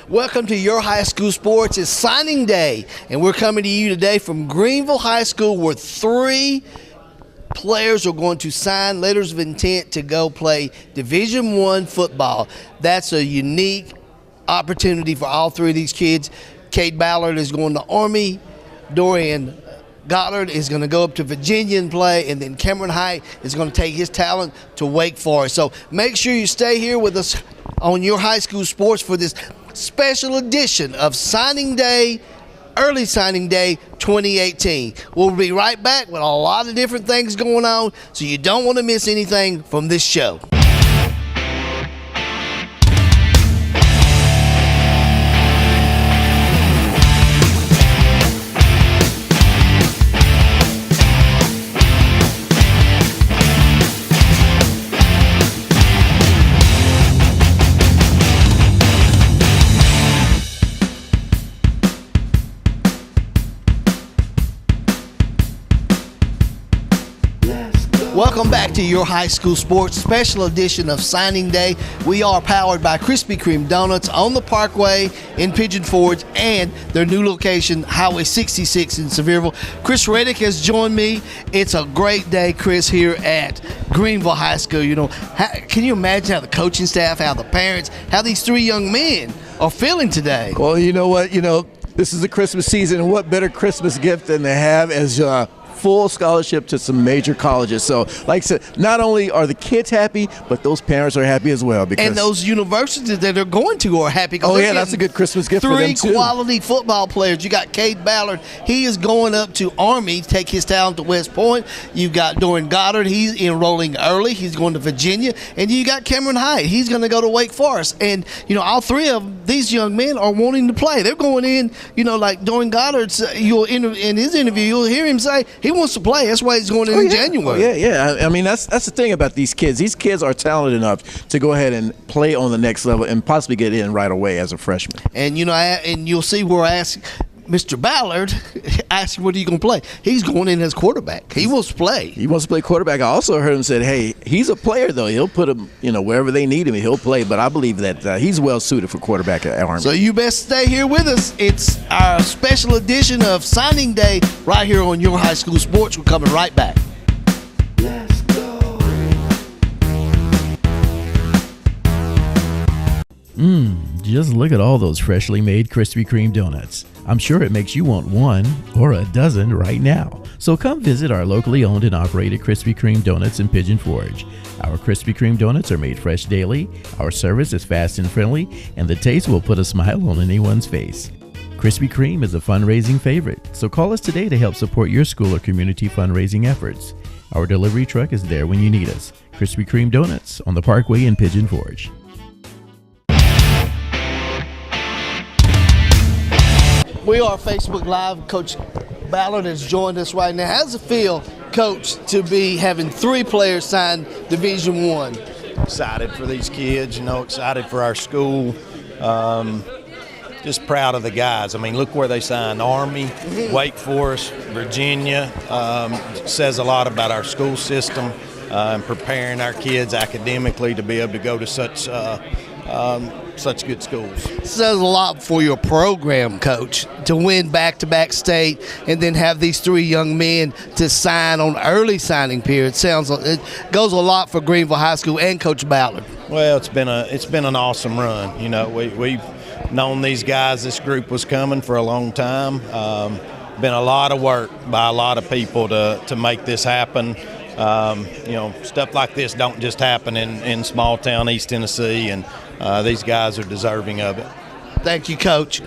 Welcome to Your High School Sports. It's signing day, and we're coming to you today from Greeneville High School, where 3 players are going to sign letters of intent to go play Division I football. That's a unique opportunity for all 3 of these kids. Cade Ballard is going to Army. Dorien Goddard is going to go up to Virginia and play, and then Hite is going to take his talent to Wake Forest. So make sure you stay here with us on Your High School Sports for this special edition of Signing Day, Early Signing Day 2018. We'll be right back with a lot of different things going on, so you don't want to miss anything from this show. Welcome back to Your High School Sports, special edition of Signing Day. We are powered by Krispy Kreme Donuts on the Parkway in Pigeon Forge and their new location, Highway 66 in Sevierville. Chris Reddick has joined me. It's a great day, Chris, here at Greeneville High School. You know, can you imagine how the coaching staff, how the parents, how these 3 young men are feeling today? Well, you know what? This is the Christmas season, and what better Christmas gift than to have as full scholarship to some major colleges. So, like I said, not only are the kids happy, but those parents are happy as well. And those universities that they're going to are happy. Oh, yeah, that's a good Christmas gift for them, too. 3 quality football players. You got Cade Ballard. He is going up to Army to take his talent to West Point. You've got Dorien Goddard. He's enrolling early. He's going to Virginia. And you got Hite. He's going to go to Wake Forest. And, all 3 of these young men are wanting to play. They're going in, like Dorien Goddard's, in his interview, you'll hear him say he wants to play. That's why he's going in January. Yeah. I mean, that's the thing about these kids. These kids are talented enough to go ahead and play on the next level and possibly get in right away as a freshman. And and you'll see where I ask Mr. Ballard, ask him what are you going to play. He's going in as quarterback. He wants to play. He wants to play quarterback. I also heard him say, hey, he's a player, though. He'll put him, wherever they need him, he'll play. But I believe that he's well suited for quarterback at Army. So you best stay here with us. It's our special edition of Signing Day right here on Your High School Sports. We're coming right back. Let's go. Just look at all those freshly made Krispy Kreme donuts. I'm sure it makes you want 1 or a dozen right now. So come visit our locally owned and operated Krispy Kreme Donuts in Pigeon Forge. Our Krispy Kreme donuts are made fresh daily, our service is fast and friendly, and the taste will put a smile on anyone's face. Krispy Kreme is a fundraising favorite, so call us today to help support your school or community fundraising efforts. Our delivery truck is there when you need us. Krispy Kreme Donuts on the Parkway in Pigeon Forge. We are Facebook Live. Coach Ballard has joined us right now. How does it feel, Coach, to be having 3 players sign Division I? Excited for these kids, excited for our school. Just proud of the guys. I mean, look where they signed. Army, Wake Forest, Virginia. Says a lot about our school system and preparing our kids academically to be able to go to such good schools. Says a lot for your program, Coach, to win back-to-back state and then have these 3 young men to sign on early signing period. It goes a lot for Greeneville High School and Coach Ballard. Well, it's been an awesome run. We've known these guys. This group was coming for a long time. Been a lot of work by a lot of people to make this happen. Stuff like this don't just happen in small town East Tennessee, and these guys are deserving of it. Thank you, Coach.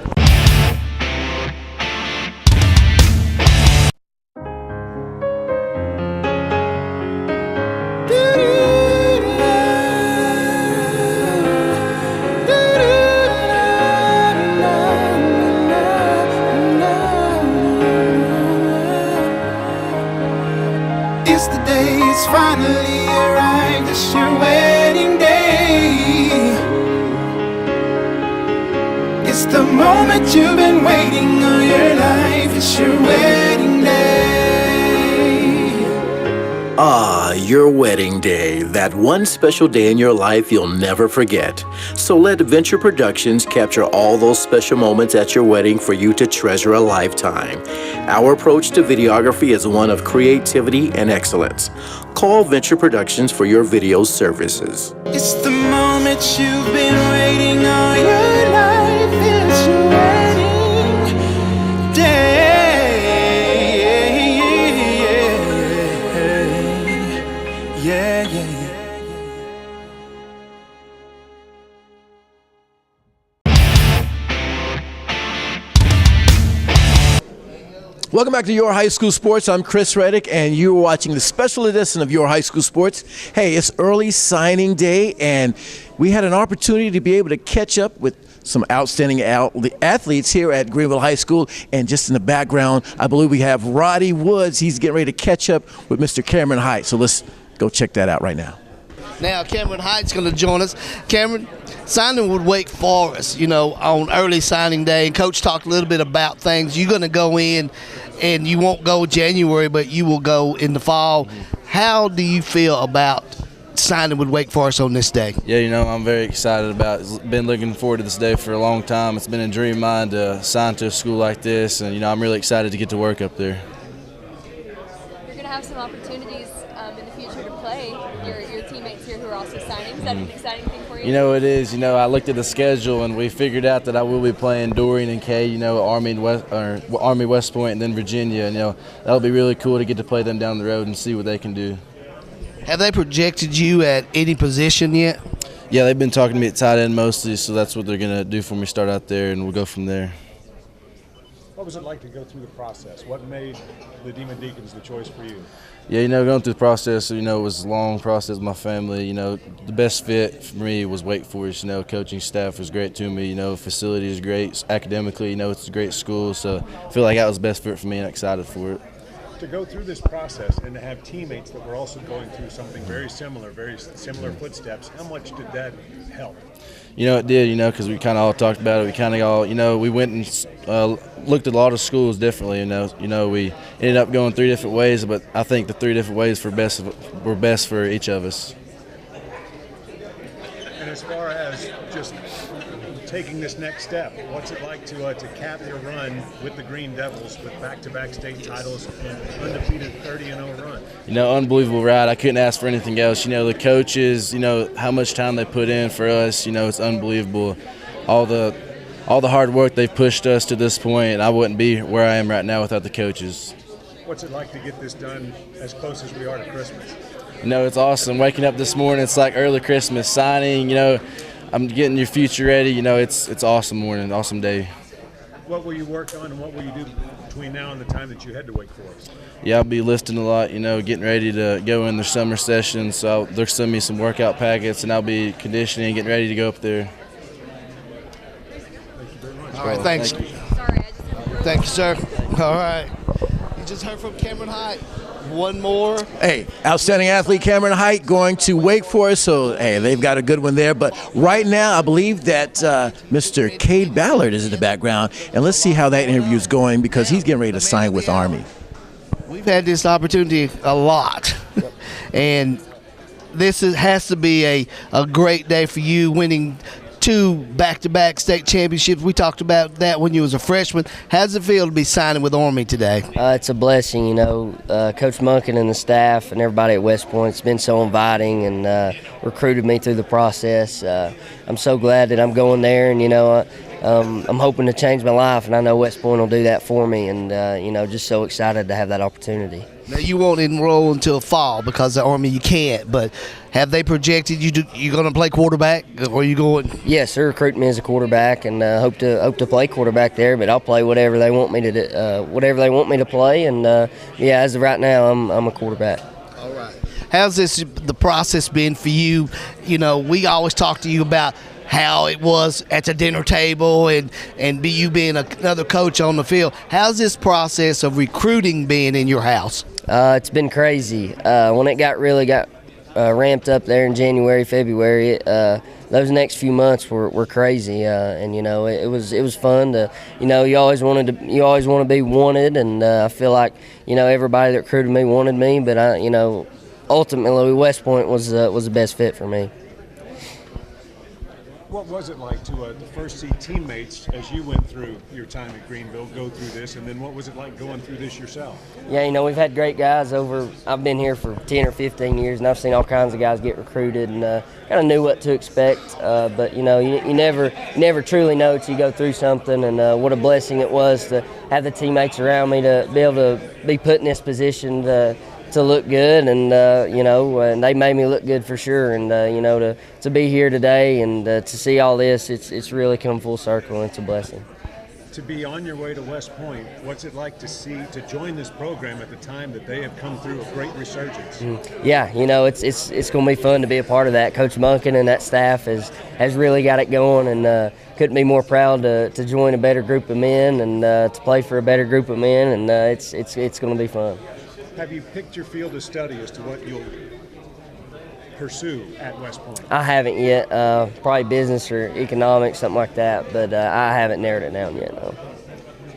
It's the day, it's finally arrived. It's your wedding day. It's the moment you've been waiting all your life. It's your wedding day. Ah, your wedding day, that one special day in your life you'll never forget. So let Venture Productions capture all those special moments at your wedding for you to treasure a lifetime. Our approach to videography is one of creativity and excellence. Call Venture Productions for your video services. It's the moment you've been waiting all your life. It's your wedding day. Yeah, yeah, yeah. Welcome back to Your High School Sports. I'm Chris Reddick, and you're watching the special edition of Your High School Sports. Hey, it's early signing day, and we had an opportunity to be able to catch up with some outstanding athletes here at Greeneville High School. And just in the background, I believe we have Roddy Woods. He's getting ready to catch up with Mr. Cameron Hite. So let's go check that out right now. Now Cameron Hite's going to join us. Cameron, signing with Wake Forest, on early signing day, and Coach talked a little bit about things. You're going to go in, and you won't go January, but you will go in the fall. How do you feel about signing with Wake Forest on this day? Yeah, I'm very excited about it. Been looking forward to this day for a long time. It's been a dream of mine to sign to a school like this, and, I'm really excited to get to work up there. You're going to have some opportunities in the future to play your teammates here who are also signing. Is that an exciting thing for you? It is. I looked at the schedule, and we figured out that I will be playing Dorien and Cade, Army, West Point, and then Virginia. And, that'll be really cool to get to play them down the road and see what they can do. Have they projected you at any position yet? Yeah, they've been talking to me at tight end mostly, so that's what they're going to do for me, start out there, and we'll go from there. What was it like to go through the process? What made the Demon Deacons the choice for you? Yeah, going through the process, it was a long process with my family. The best fit for me was Wake Forest. Coaching staff was great to me. Facility is great. Academically, it's a great school. So I feel like that was the best fit for me and excited for it. To go through this process and to have teammates that were also going through something very similar footsteps, how much did that help? It did, because we kind of all talked about it. We kind of all, we went and looked at a lot of schools differently, we ended up going 3 different ways, but I think the 3 different ways were best for each of us. And as far as just taking this next step, what's it like to cap your run with the Green Devils with back-to-back state titles and undefeated 30-0 run? Unbelievable ride. I couldn't ask for anything else. The coaches, how much time they put in for us, it's unbelievable. All the hard work they've pushed us to this point, and I wouldn't be where I am right now without the coaches. What's it like to get this done as close as we are to Christmas? It's awesome. Waking up this morning, it's like early Christmas. Signing, I'm getting your future ready. It's awesome morning, awesome day. What will you work on and what will you do between now and the time that you head to Wake Forest? Yeah, I'll be lifting a lot, getting ready to go in their summer sessions. So they'll send me some workout packets, and I'll be conditioning and getting ready to go up there. All right, thanks. Thank you. Thank you, sir. All right. You just heard from Cameron Hite. One more. Hey, outstanding athlete Cameron Hite going to Wake Forest, so hey, they've got a good one there. But right now, I believe that Mr. Cade Ballard is in the background, and let's see how that interview is going because he's getting ready to sign with Army. We've had this opportunity a lot, and this has to be a great day for you, winning 2 back-to-back state championships. We talked about that when you was a freshman. How does it feel to be signing with Army today? It's a blessing, Coach Munkin and the staff and everybody at West Point has been so inviting and recruited me through the process. I'm so glad that I'm going there, and I'm hoping to change my life, and I know West Point will do that for me, and just so excited to have that opportunity. Now, you won't enroll until fall because the Army you can't, but have they projected you're going to play quarterback, or are you going? Yes, they're recruiting me as a quarterback, and hope to play quarterback there. But I'll play whatever they want me to do, play. And as of right now, I'm a quarterback. All right. How's the process been for you? We always talk to you about how it was at the dinner table and you being another coach on the field. How's this process of recruiting been in your house? It's been crazy. When it got ramped up there in January, February, those next few months were crazy, and it was fun to, you always want to be wanted, and I feel like everybody that recruited me wanted me, but ultimately West Point was the best fit for me. What was it like to first see teammates as you went through your time at Greeneville go through this, and then what was it like going through this yourself? Yeah, we've had great guys over. I've been here for 10 or 15 years, and I've seen all kinds of guys get recruited, and kind of knew what to expect. But you never truly know till you go through something, and what a blessing it was to have the teammates around me to be able to be put in this position to look good, and and they made me look good for sure. And to be here today and to see all this, it's really come full circle, and it's a blessing. To be on your way to West Point, what's it like to join this program at the time that they have come through a great resurgence? Yeah, it's going to be fun to be a part of that. Coach Munkin and that staff has really got it going, and couldn't be more proud to join a better group of men and to play for a better group of men, and it's going to be fun. Have you picked your field of study as to what you'll pursue at West Point? I haven't yet. Probably business or economics, something like that, but I haven't narrowed it down yet, no.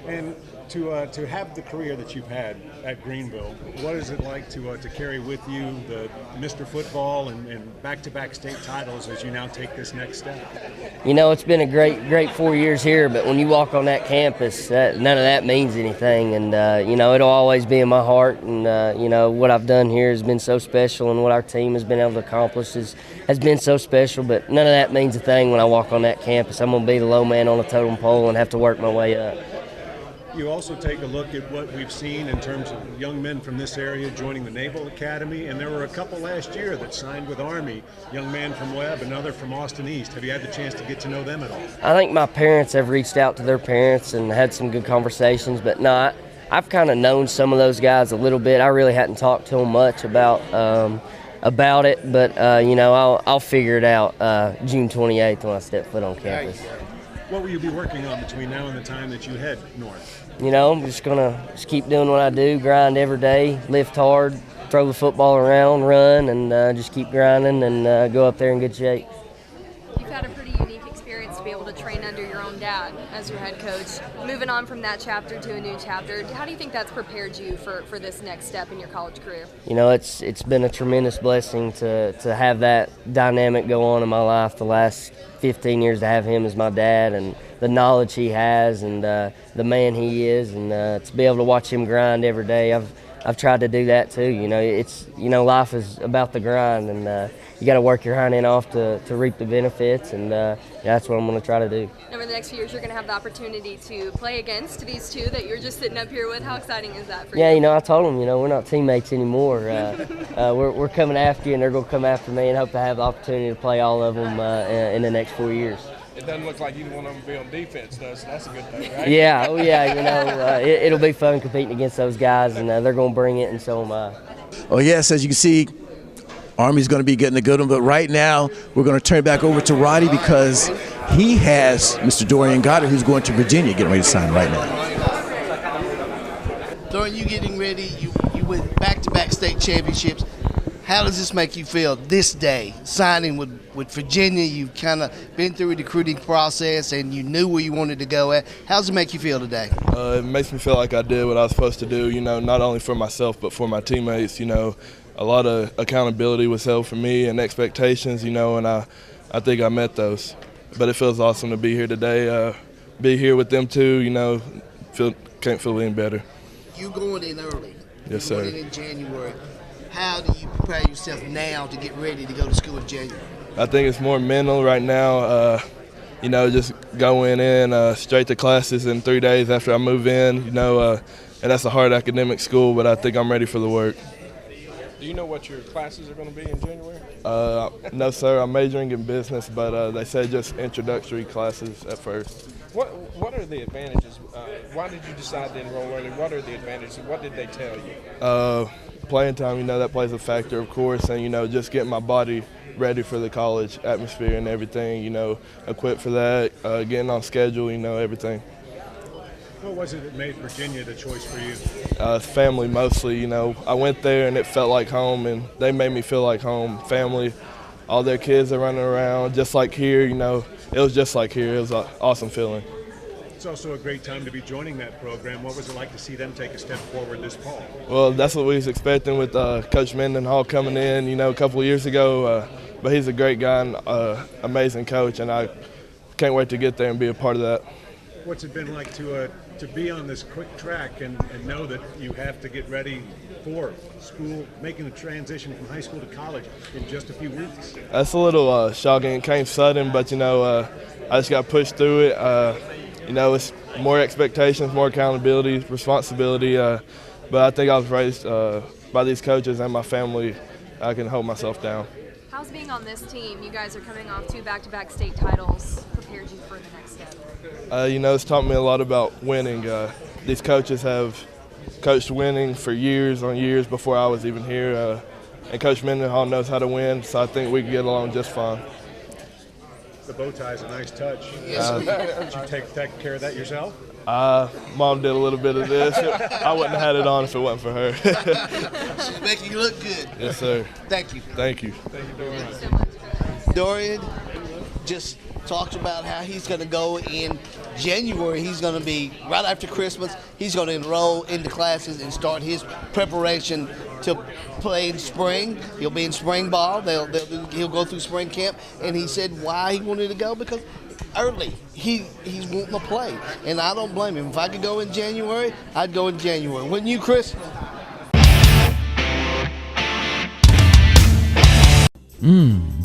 And to have the career that you've had at Greeneville, what is it like to carry with you the Mr. Football and back-to-back state titles as you now take this next step? It's been a great 4 years here, but when you walk on that campus, none of that means anything. And, it'll always be in my heart. And, what I've done here has been so special, and what our team has been able to accomplish has been so special. But none of that means a thing when I walk on that campus. I'm going to be the low man on the totem pole and have to work my way up. You also take a look at what we've seen in terms of young men from this area joining the Naval Academy, and there were a couple last year that signed with Army, young man from Webb, another from Austin East. Have you had the chance to get to know them at all? I think my parents have reached out to their parents and had some good conversations, but I've kind of known some of those guys a little bit. I really hadn't talked to them much about it, but I'll figure it out June 28th when I step foot on campus. What will you be working on between now and the time that you head north? I'm just going to keep doing what I do, grind every day, lift hard, throw the football around, run, and just keep grinding and go up there in good shape. You've had a pretty unique experience to be able to train under your own dad as your head coach. Moving on from that chapter to a new chapter, how do you think that's prepared you for this next step in your college career? It's been a tremendous blessing to have that dynamic go on in my life the last 15 years, to have him as my dad and the knowledge he has and the man he is, and to be able to watch him grind every day. I've tried to do that too. Life is about the grind, and you got to work your hind end off to reap the benefits, and that's what I'm going to try to do. Over the next few years, you're going to have the opportunity to play against these two that you're just sitting up here with. How exciting is that for you? Yeah, I told them, we're not teammates anymore. We're coming after you, and they're going to come after me, and hope to have the opportunity to play all of them in the next 4 years. It doesn't look like either one of them will be on defense, though, so that's a good thing, right? Yeah, it'll be fun competing against those guys, and they're going to bring it, and so am I. Oh, yes, as you can see, Army's going to be getting a good one, but right now we're going to turn it back over to Roddy because he has Mr. Dorien Goddard, who's going to Virginia, getting ready to sign right now. Dorien, you getting ready, you win back-to-back state championships. How does this make you feel this day, signing with Virginia? You've kind of been through the recruiting process and you knew where you wanted to go at. How does it make you feel today? It makes me feel like I did what I was supposed to do, not only for myself but for my teammates. A lot of accountability was held for me and expectations, and I think I met those. But it feels awesome to be here today, be here with them too, can't feel any better. You going in early. Yes, You're sir. going in January. How do you prepare yourself now to get ready to go to school in January? I think it's more mental right now. Just going in straight to classes in 3 days after I move in, and that's a hard academic school, but I think I'm ready for the work. Do you know what your classes are going to be in January? No, sir. I'm majoring in business, but they said just introductory classes at first. What are the advantages? Why did you decide to enroll early? What are the advantages? What did they tell you? Playing time, that plays a factor, of course, and, just getting my body ready for the college atmosphere and everything, equipped for that, getting on schedule, everything. What was it that made Virginia the choice for you? Family mostly, I went there and it felt like home, and they made me feel like home. Family, all their kids are running around, just like here, it was just like here. It was an awesome feeling. It's also a great time to be joining that program. What was it like to see them take a step forward this fall? Well, that's what we was expecting with Coach Mendenhall coming in, you know, a couple of years ago. But he's a great guy and amazing coach, and I can't wait to get there and be a part of that. What's it been like to be on this quick track and know that you have to get ready for school, making the transition from high school to college in just a few weeks? That's a little shocking. It came sudden, but, you know, I just got pushed through it. You know, it's more expectations, more accountability, responsibility. But I think I was raised by these coaches and my family. I can hold myself down. How's being on this team? You guys are coming off 2 back-to-back state titles. Prepared you for the next step? You know, it's taught me a lot about winning. These coaches have coached winning for years on years before I was even here. And Coach Mendenhall knows how to win, so I think we can get along just fine. The bow tie is a nice touch. Yes. Did you take care of that yourself? Mom did a little bit of this. I wouldn't have had it on if it wasn't for her. She's making you look good. Yes, sir. Thank you. Thank you. Thank you, Dorien. Thank you so much. Dorien just talked about how he's going to go in January. He's going to be, right after Christmas, he's going to enroll into classes and start his preparation to play in spring. He'll be in spring ball. He'll go through spring camp. And he said why he wanted to go, because early he's wanting to play. And I don't blame him. If I could go in January, I'd go in January. Wouldn't you, Chris?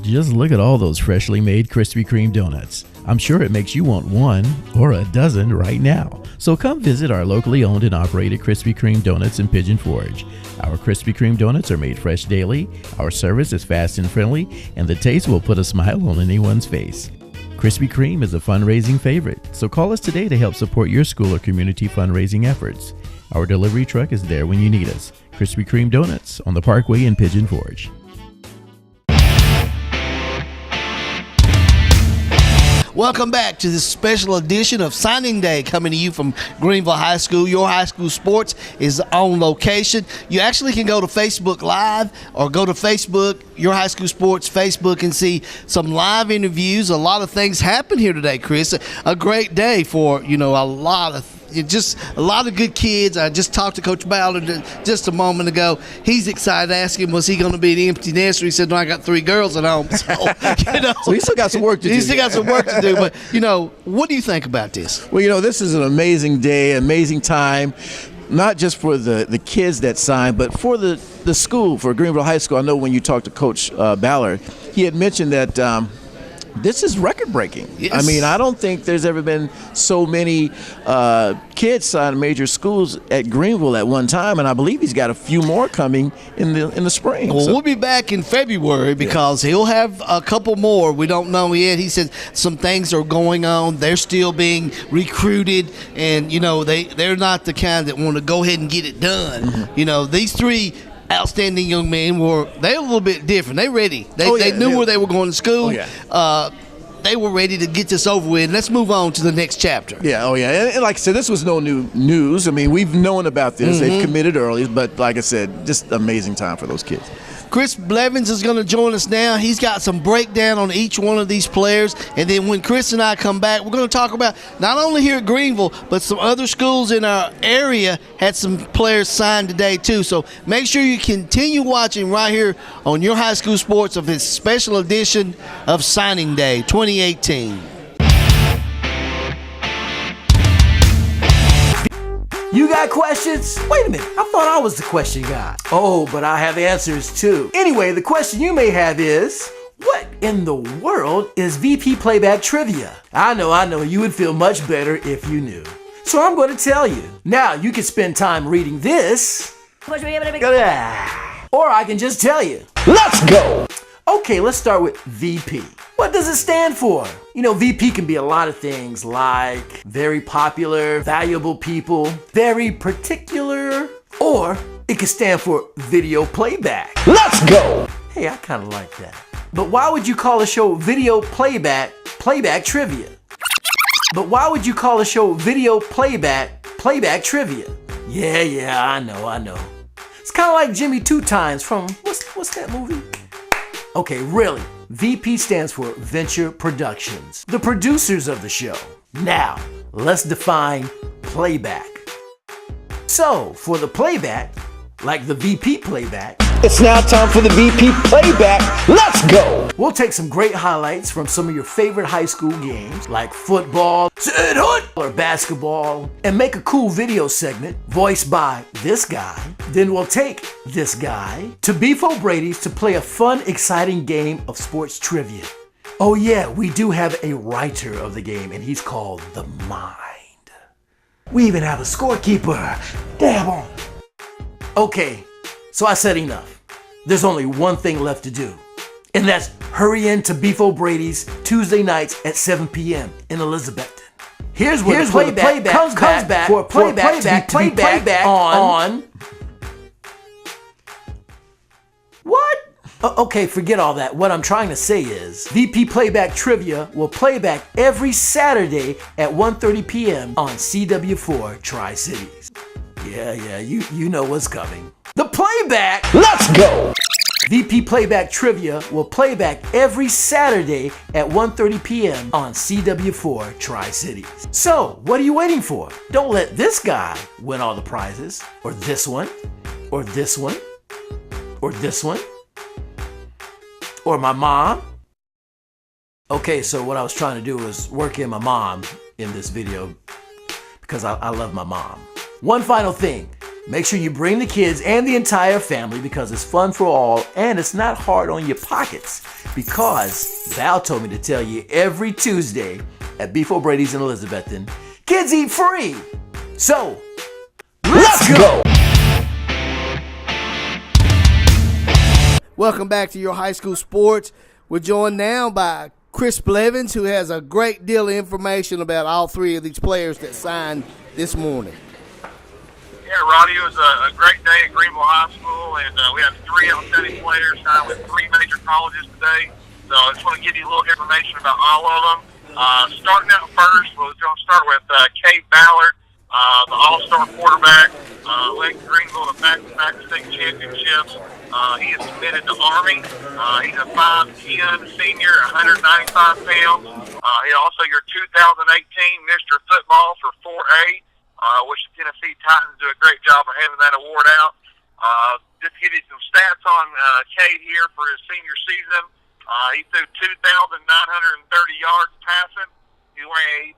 Just look at all those freshly made Krispy Kreme donuts. I'm sure it makes you want one or a dozen right now. So come visit our locally owned and operated Krispy Kreme donuts in Pigeon Forge. Our Krispy Kreme donuts are made fresh daily, our service is fast and friendly, and the taste will put a smile on anyone's face. Krispy Kreme is a fundraising favorite, so call us today to help support your school or community fundraising efforts. Our delivery truck is there when you need us. Krispy Kreme Donuts on the Parkway in Pigeon Forge. Welcome back to this special edition of Signing Day, coming to you from Greeneville High School. Your high school sports is on location. You actually can go to Facebook Live or go to Facebook, Your High School Sports Facebook, and see some live interviews. A lot of things happen here today, Chris. A great day for, you know, a lot of good kids. I just talked to Coach Ballard just a moment ago. He's excited. I asked him, was he going to be an empty nester? He said, no, I got 3 girls at home. So, you know, so he still got some work to do. He's still got some work to do. But, you know, what do you think about this? Well, you know, this is an amazing day, amazing time, not just for the kids that signed, but for the school, for Greeneville High School. I know when you talked to Coach Ballard, he had mentioned that this is record-breaking. Yes. I mean, I don't think there's ever been so many kids sign major schools at Greeneville at one time, and I believe he's got a few more coming in the spring. Well, we'll be back in February because he'll have a couple more. We don't know yet. He said some things are going on. They're still being recruited, and, you know, they're not the kind that want to go ahead and get it done. Mm-hmm. You know, these 3 outstanding young men they're a little bit different. They ready. They knew where they were going to school. Oh, yeah. They were ready to get this over with. Let's move on to the next chapter. Yeah, oh yeah. And like I said, this was no new news. I mean, we've known about this. Mm-hmm. They've committed early, but like I said, just amazing time for those kids. Chris Blevins is going to join us now. He's got some breakdown on each one of these players. And then when Chris and I come back, we're going to talk about not only here at Greeneville, but some other schools in our area had some players signed today too. So make sure you continue watching right here on Your High School Sports of this special edition of Signing Day 2018. You got questions? Wait a minute, I thought I was the question guy. Oh, but I have answers too. Anyway, the question you may have is, what in the world is VP Playback Trivia? I know, you would feel much better if you knew. So I'm going to tell you. Now, you can spend time reading this, or I can just tell you. Let's go! Okay, let's start with VP. What does it stand for? You know, VP can be a lot of things like very popular, valuable people, very particular, or it can stand for video playback. Let's go! Hey, I kind of like that. But why would you call a show video playback trivia? But why would you call a show video playback trivia? Yeah, I know. It's kind of like Jimmy Two Times from, what's that movie? Okay, really, VP stands for Venture Productions, the producers of the show. Now, let's define playback. So, for the playback, like the VP playback, it's now time for the VP playback. Let's go! We'll take some great highlights from some of your favorite high school games, like football, or basketball, and make a cool video segment voiced by this guy. Then we'll take this guy to Beef O'Brady's to play a fun, exciting game of sports trivia. Oh yeah, we do have a writer of the game, and he's called The Mind. We even have a scorekeeper. Damn on. Okay, so I said enough. There's only one thing left to do, and that's hurry in to Beef O'Brady's Tuesday nights at 7 p.m. in Elizabethton. Here's where the playback comes back for a playback on... What? Okay, forget all that. What I'm trying to say is VP Playback Trivia will play back every Saturday at 1:30 p.m. on CW4 Tri-Cities. Yeah, you know what's coming. The playback! Let's go! VP Playback Trivia will play back every Saturday at 1:30 p.m. on CW4 Tri-Cities. So, what are you waiting for? Don't let this guy win all the prizes, or this one, or this one, or this one, or my mom. Okay, so what I was trying to do was work in my mom in this video because I love my mom. One final thing, make sure you bring the kids and the entire family because it's fun for all and it's not hard on your pockets because Val told me to tell you every Tuesday at Beef O'Brady's in Elizabethton, kids eat free. So, let's go! Welcome back to your high school sports. We're joined now by Chris Blevins, who has a great deal of information about all three of these players that signed this morning. Yeah, Roddy, it was a great day at Greeneville High School, and we had three outstanding players signed with three major colleges today. So I just want to give you a little information about all of them. Starting out first, we're going to start with Cade Ballard, the all-star quarterback, led Greeneville to back-to-back state championships. He is committed to Army. He's a 5'10" senior, 195 pounds. He's also your 2018 Mr. Football for 4A, which the Tennessee Titans do a great job of handing that award out. Just to give you some stats on Cade here for his senior season. He threw 2,930 yards passing. He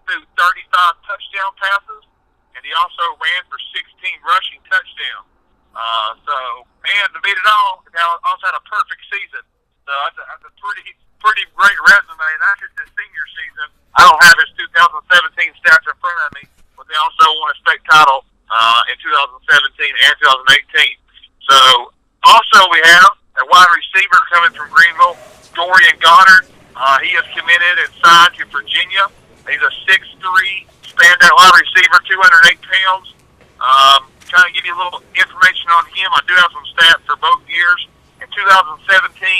threw 35 touchdown passes, and he also ran for 16 rushing touchdowns. And to beat it all, he also had a perfect season. So that's a pretty great resume. Not just his senior season. I don't have his 2017 stats in front of me, but they also won a state title in 2017 and 2018. So also we have a wide receiver coming from Greeneville, Dorien Goddard. He is committed and signed to Virginia. He's a 6'3" standout wide receiver, 208 pounds. Trying to give you a little information on him. I do have some stats for both years. In 2017,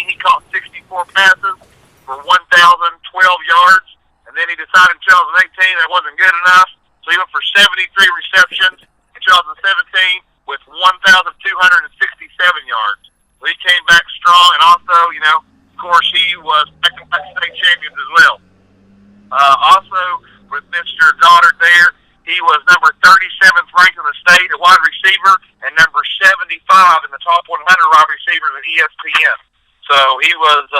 he caught 64 passes for 1,012 yards, and then he decided in 2018 that wasn't good enough, so he went for 73 receptions in 2017 with 1,267 yards. So he came back strong, and also, of course, he was back-to-back state champions as well. Also, with Mr. Goddard there, he was number 37th ranked in the state at wide receiver and number 75 in the top 100 wide receivers at ESPN. So he was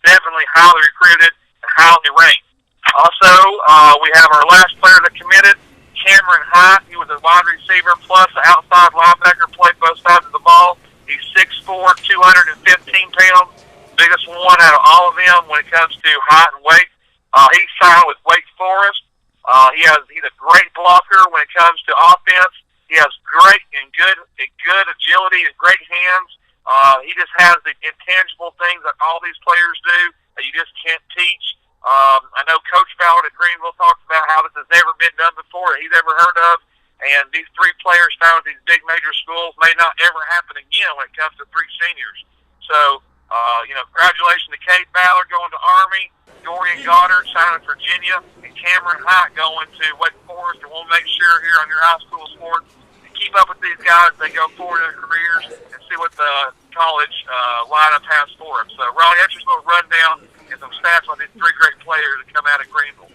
definitely highly recruited and highly ranked. Also, we have our last player that committed, Hite. He was a wide receiver plus an outside linebacker, played both sides of the ball. He's 6'4", 215 pounds, biggest one out of all of them when it comes to height and weight. He signed with Wake Forest. He's a great blocker when it comes to offense. He has great and good agility and great hands. He just has the intangible things that all these players do that you just can't teach. I know Coach Ballard at Greeneville talks about how this has never been done before that he's ever heard of. And these three players found at these big major schools may not ever happen again when it comes to three seniors. So, congratulations to Cade Ballard going to Army, Dorien Goddard signing Virginia, and Hite going to Wake Forest. And we'll make sure here on your high school sports to keep up with these guys as they go forward in their careers and see what the college lineup has for them. So, Ronnie, that's just a little rundown and some stats on these three great players that come out of Greeneville.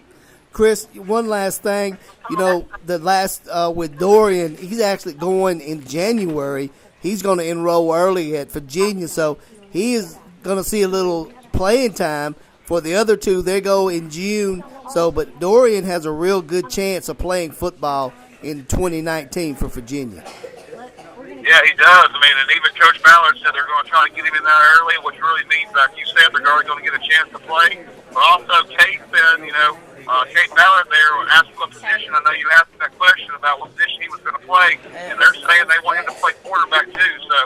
Chris, one last thing. The last with Dorien, he's actually going in January. He's going to enroll early at Virginia, so he is going to see a little playing time. For the other two, they go in June. But Dorien has a real good chance of playing football in 2019 for Virginia. Yeah, he does. And even Coach Ballard said they're going to try to get him in there early, which really means, like you said, they're going to get a chance to play. But also, Cade said, Cade Ballard there asked what position. I know you asked that question about what position he was going to play, and they're saying they want him to play quarterback too. So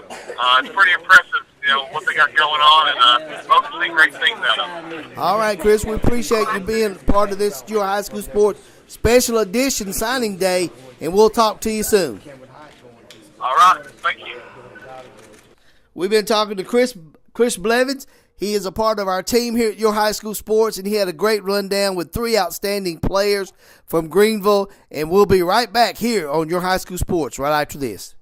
it's pretty impressive, what they got going on, and both see great things out of it. All right, Chris, we appreciate you being part of this Your High School Sports Special Edition Signing Day, and we'll talk to you soon. All right, thank you. We've been talking to Chris Blevins. He is a part of our team here at Your High School Sports, and he had a great rundown with 3 outstanding players from Greeneville. And we'll be right back here on Your High School Sports right after this.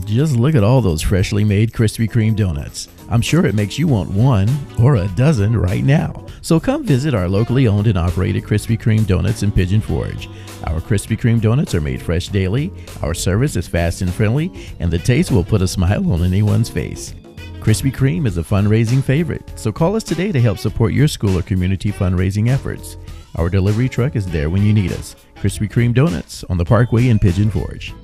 Just look at all those freshly made Krispy Kreme donuts. I'm sure it makes you want one or a dozen right now. So come visit our locally owned and operated Krispy Kreme donuts in Pigeon Forge. Our Krispy Kreme donuts are made fresh daily, our service is fast and friendly, and the taste will put a smile on anyone's face. Krispy Kreme is a fundraising favorite, so call us today to help support your school or community fundraising efforts. Our delivery truck is there when you need us. Krispy Kreme Donuts on the Parkway in Pigeon Forge.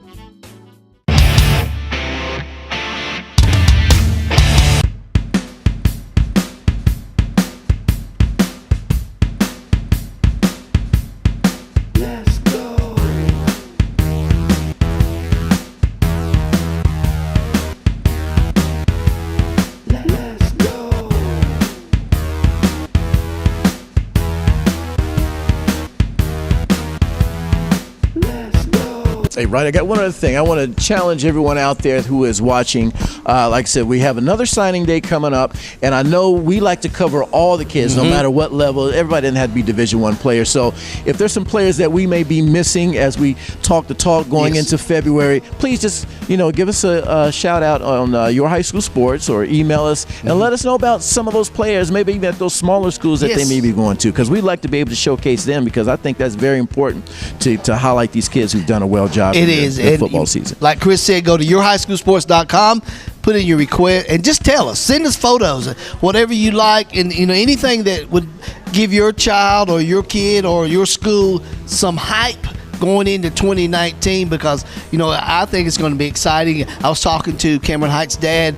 Hey, right, I got one other thing. I want to challenge everyone out there who is watching. Like I said, we have another signing day coming up, and I know we like to cover all the kids, no matter what level. Everybody doesn't have to be Division I players. So if there's some players that we may be missing as we talk the talk going into February, please just, give us a shout out on Your High School Sports, or email us and let us know about some of those players, maybe even at those smaller schools that they may be going to, because we'd like to be able to showcase them, because I think that's very important to highlight these kids who've done a well job. It is. In football season. Like Chris said, go to yourhighschoolsports.com, put in your request, and just tell us. Send us photos, whatever you like, and anything that would give your child or your kid or your school some hype going into 2019, because I think it's going to be exciting. I was talking to Cameron Hite's dad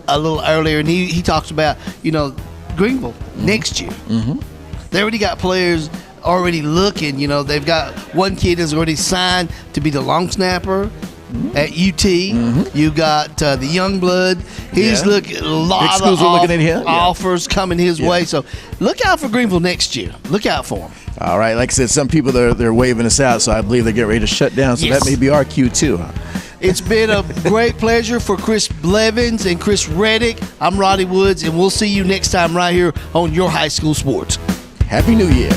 a little earlier, and he talks about Greeneville next year. They already got players already looking. They've got one kid that's already signed to be the long snapper at UT. You got the young blood. He's looking, a lot of offers coming his way. So look out for Greeneville next year. Look out for him. All right, like I said, some people they're waving us out, so I believe they're getting ready to shut down. So that may be our cue too. It's been a great pleasure for Chris Blevins and Chris Reddick. I'm Roddy Woods, and we'll see you next time right here on Your High School Sports. Happy New Year.